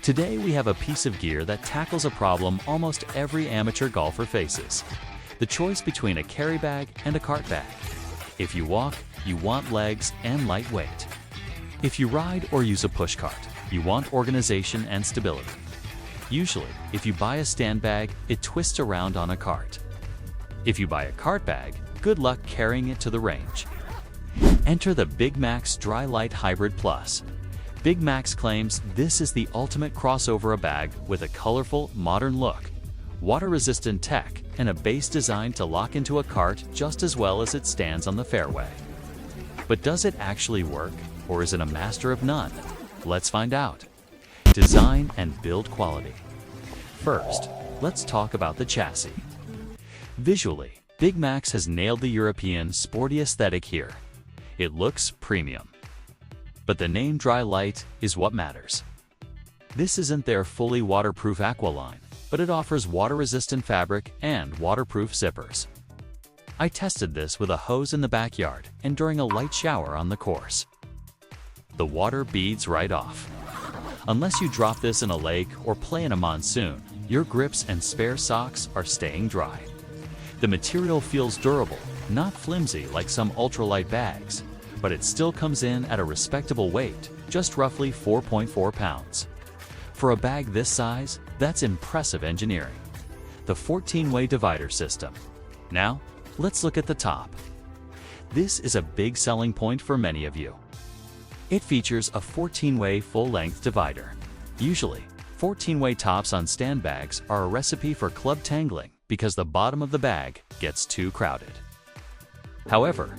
Today we have a piece of gear that tackles a problem almost every amateur golfer faces: the choice between a carry bag and a cart bag. If you walk, you want legs and lightweight. If you ride or use a push cart, you want organization and stability. Usually, if you buy a stand bag, it twists around on a cart. If you buy a cart bag, good luck carrying it to the range. Enter the Big Max Dri Lite Hybrid Plus. Big Max claims this is the ultimate crossover bag with a colorful, modern look, water-resistant tech, and a base designed to lock into a cart just as well as it stands on the fairway. But does it actually work, or is it a master of none? Let's find out. Design and build quality. First, let's talk about the chassis. Visually, Big Max has nailed the European sporty aesthetic here. It looks premium. But the name Dri Lite is what matters. This isn't their fully waterproof aqua line, but it offers water-resistant fabric and waterproof zippers. I tested this with a hose in the backyard and during a light shower on the course. The water beads right off. Unless you drop this in a lake or play in a monsoon, your grips and spare socks are staying dry. The material feels durable, not flimsy like some ultralight bags, but it still comes in at a respectable weight, just roughly 4.4 pounds. For a bag this size, that's impressive engineering. The 14-way divider system. Now, let's look at the top. This is a big selling point for many of you. It features a 14-way full-length divider. Usually, 14-way tops on stand bags are a recipe for club tangling because the bottom of the bag gets too crowded. However,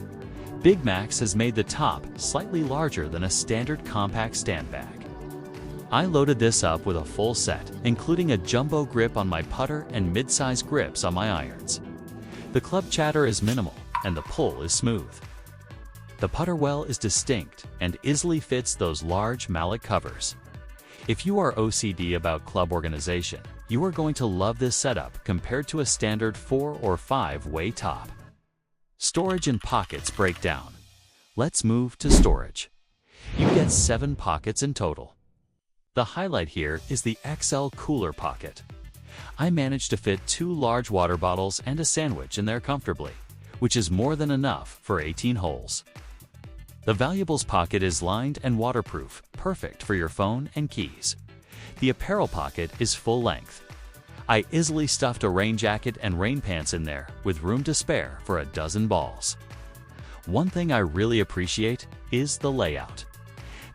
Big Max has made the top slightly larger than a standard compact stand bag. I loaded this up with a full set, including a jumbo grip on my putter and mid-size grips on my irons. The club chatter is minimal, and the pull is smooth. The putter well is distinct and easily fits those large mallet covers. If you are OCD about club organization, you are going to love this setup compared to a standard 4- or 5-way top. Storage and pockets break down. Let's move to storage. You get 7 pockets in total. The highlight here is the XL cooler pocket. I managed to fit 2 large water bottles and a sandwich in there comfortably, which is more than enough for 18 holes. The valuables pocket is lined and waterproof, perfect for your phone and keys. The apparel pocket is full length. I easily stuffed a rain jacket and rain pants in there with room to spare for a dozen balls. One thing I really appreciate is the layout.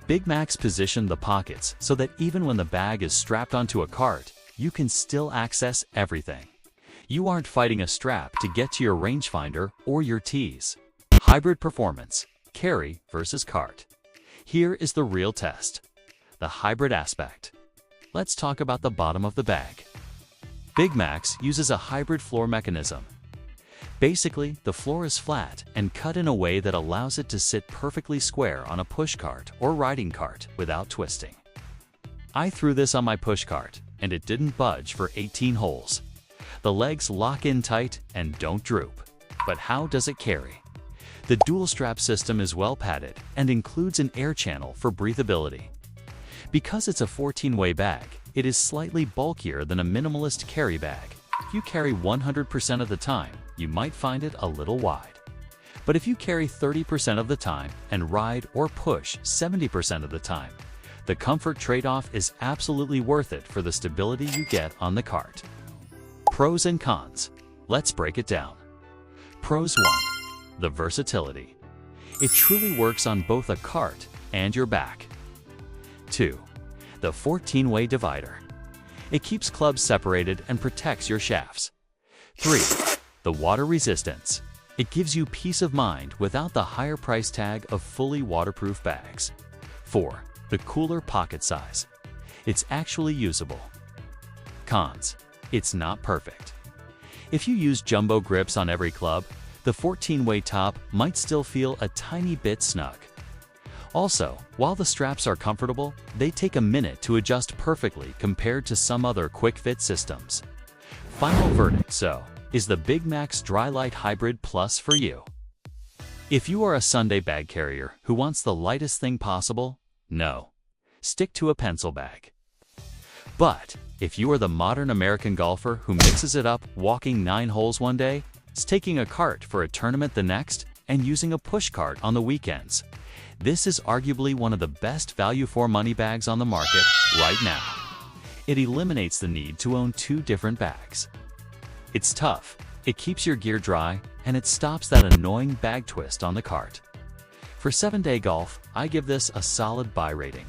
Big Max positioned the pockets so that even when the bag is strapped onto a cart, you can still access everything. You aren't fighting a strap to get to your rangefinder or your tees. Hybrid performance, carry versus cart. Here is the real test: the hybrid aspect. Let's talk about the bottom of the bag. Big Max uses a hybrid floor mechanism. Basically, the floor is flat and cut in a way that allows it to sit perfectly square on a push cart or riding cart without twisting. I threw this on my push cart, and it didn't budge for 18 holes. The legs lock in tight and don't droop. But how does it carry? The dual strap system is well padded and includes an air channel for breathability. Because it's a 14-way bag, it is slightly bulkier than a minimalist carry bag. If you carry 100% of the time, you might find it a little wide. But if you carry 30% of the time and ride or push 70% of the time, the comfort trade-off is absolutely worth it for the stability you get on the cart. Pros and cons. Let's break it down. Pros 1. The versatility. It truly works on both a cart and your back. 2. The 14-way divider. It keeps clubs separated and protects your shafts. 3. The water resistance. It gives you peace of mind without the higher price tag of fully waterproof bags. 4. The cooler pocket size. It's actually usable. Cons. It's not perfect. If you use jumbo grips on every club, the 14-way top might still feel a tiny bit snug. Also, while the straps are comfortable, they take a minute to adjust perfectly compared to some other quick-fit systems. Final verdict: so, is the Big Max Dri Lite Hybrid Plus for you? If you are a Sunday bag carrier who wants the lightest thing possible, no. Stick to a pencil bag. But if you are the modern American golfer who mixes it up, walking 9 holes one day, taking a cart for a tournament the next, and using a push cart on the weekends, this is arguably one of the best value for money bags on the market right now. It eliminates the need to own 2 different bags. It's tough, it keeps your gear dry, and it stops that annoying bag twist on the cart. For 7-day golf, I give this a solid buy rating.